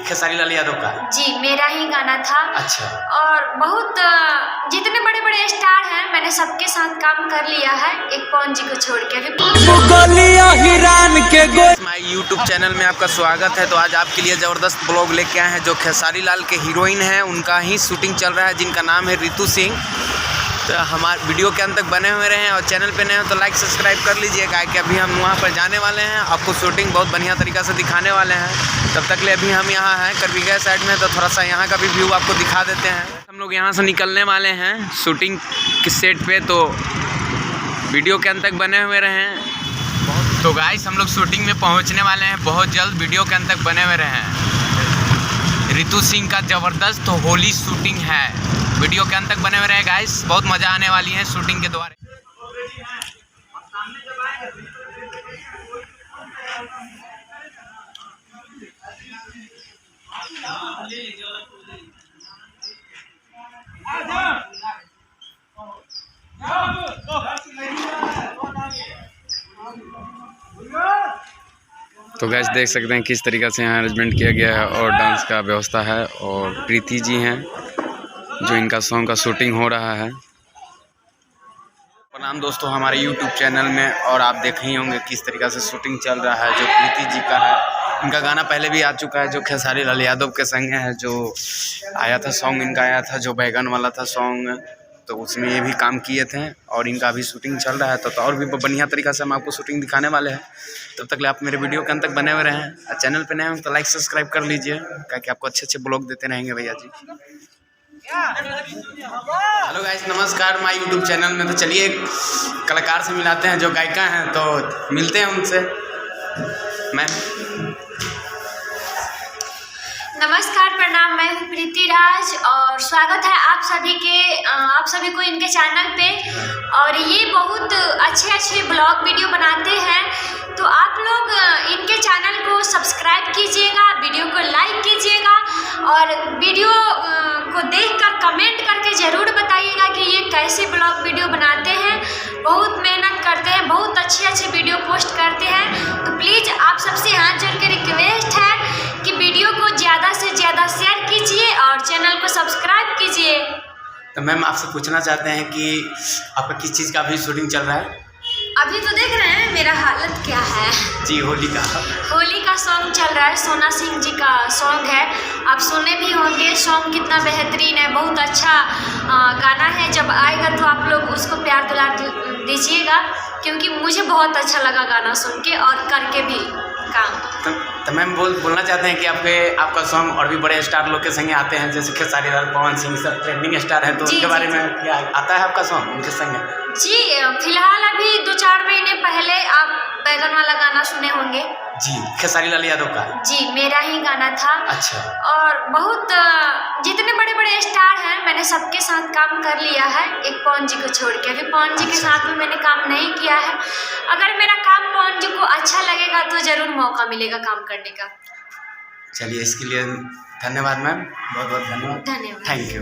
खेसारी लाल यादव का? जी, मेरा ही गाना था। अच्छा। और बहुत जितने बड़े बड़े स्टार हैं मैंने सबके साथ काम कर लिया है, एक पवन जी को छोड़ के। माय यूट्यूब चैनल में आपका स्वागत है। तो आज आपके लिए ज़बरदस्त ब्लॉग लेके आए हैं। जो खेसारी लाल के हीरोइन हैं उनका ही शूटिंग चल रहा है, जिनका नाम है रितु सिंह। तो हमारे वीडियो के अंत तक बने हुए रहें और चैनल पे नए हो तो लाइक सब्सक्राइब कर लीजिएगा कि अभी हम वहाँ पर जाने वाले हैं, आपको शूटिंग बहुत बढ़िया तरीक़ा से दिखाने वाले हैं। तब तक ले अभी हम यहाँ हैं करबिगा साइड में, तो थोड़ा सा यहाँ का भी व्यू आपको दिखा देते हैं। हम लोग यहाँ से निकलने वाले हैं शूटिंग के सेट पे, तो वीडियो के अंत तक बने हुए रहें। तो गाइस हम लोग शूटिंग में पहुँचने वाले हैं बहुत जल्द, वीडियो के अंत तक बने हुए रहें। रितु सिंह का ज़बरदस्त होली शूटिंग है, वीडियो के अंत तक बने हुए रहे गाइस, बहुत मज़ा आने वाली है शूटिंग के द्वारा। तो गाइस देख सकते हैं किस तरीक़े से यहाँ अरेंजमेंट किया गया है और डांस का व्यवस्था है। और प्रीति जी हैं जो इनका सॉन्ग का शूटिंग हो रहा है। प्रणाम दोस्तों हमारे YouTube चैनल में, और आप देख ही होंगे किस तरीक़े से शूटिंग चल रहा है। जो प्रीति जी का है, इनका गाना पहले भी आ चुका है जो खेसारी लाल यादव के संग है, जो आया था सॉन्ग इनका आया था जो बैगन वाला था सॉन्ग, तो उसमें ये भी काम किए थे। और इनका अभी शूटिंग चल रहा है, तो और भी बढ़िया तरीक़ा से हम आपको शूटिंग दिखाने वाले हैं। तब तक ले आप मेरे वीडियो के अंत तक बने हुए रहें। चैनल पे नए हो तो लाइक सब्सक्राइब कर लीजिए, ताकि आपको अच्छे अच्छे ब्लॉग देते रहेंगे भैया जी। हेलो गाइस, नमस्कार माय यूट्यूब चैनल में। तो चलिए एक कलाकार से मिलाते हैं जो गायिका हैं, तो मिलते हैं उनसे। मैम नमस्कार, प्रणाम, मैं हूँ प्रीति राज और स्वागत है आप सभी को इनके चैनल पे। और ये बहुत अच्छे अच्छे ब्लॉग वीडियो बनाते हैं, तो आप लोग इनके चैनल को सब्सक्राइब कीजिएगा, वीडियो को लाइक कीजिएगा और वीडियो को देखकर कमेंट करके ज़रूर बताइएगा कि ये कैसे ब्लॉग वीडियो बनाते हैं। बहुत मेहनत करते हैं, बहुत अच्छे अच्छे वीडियो पोस्ट करते हैं। तो प्लीज़ आप सबसे हाथ जोड़ के रिक्वेस्ट है कि वीडियो को ज़्यादा से ज़्यादा शेयर कीजिए और चैनल को सब्सक्राइब कीजिए। तो मैम आपसे पूछना चाहते हैं कि आपका किस चीज़ का अभी शूटिंग चल रहा है? अभी तो देख रहे हैं मेरा हालत क्या है जी, होली का सॉन्ग चल रहा है। सोना सिंह जी का सॉन्ग है, आप सुने भी होंगे। सॉन्ग कितना बेहतरीन है, बहुत अच्छा गाना है। जब आएगा तो आप लोग उसको प्यार दुलार दीजिएगा, क्योंकि मुझे बहुत अच्छा लगा गाना सुन के और करके भी काम। तो मैम बोलना चाहते हैं कि आपका सॉन्ग और भी बड़े स्टार लोग के संगे आते हैं, जैसे खेसारी लाल, पवन सिंह, सब ट्रेंडिंग स्टार हैं, तो उनके बारे में क्या आता है आपका सॉन्ग उनके संगे? जी, फिलहाल अभी 2-4 महीने पहले आप बैगन वाला गाना सुने होंगे। जी, खेसारी लाल यादव का? जी, मेरा ही गाना था। अच्छा। और बहुत जितने बड़े बड़े स्टार हैं मैंने सबके साथ काम कर लिया है, एक पवन जी को छोड़ के। अभी पवन जी के साथ में मैंने काम नहीं किया है। अगर मेरा काम पवन जी को अच्छा लगेगा तो ज़रूर मौका मिलेगा काम करने का। चलिए, इसके लिए धन्यवाद मैम, बहुत बहुत धन्यवाद। धन्यवाद, थैंक यू।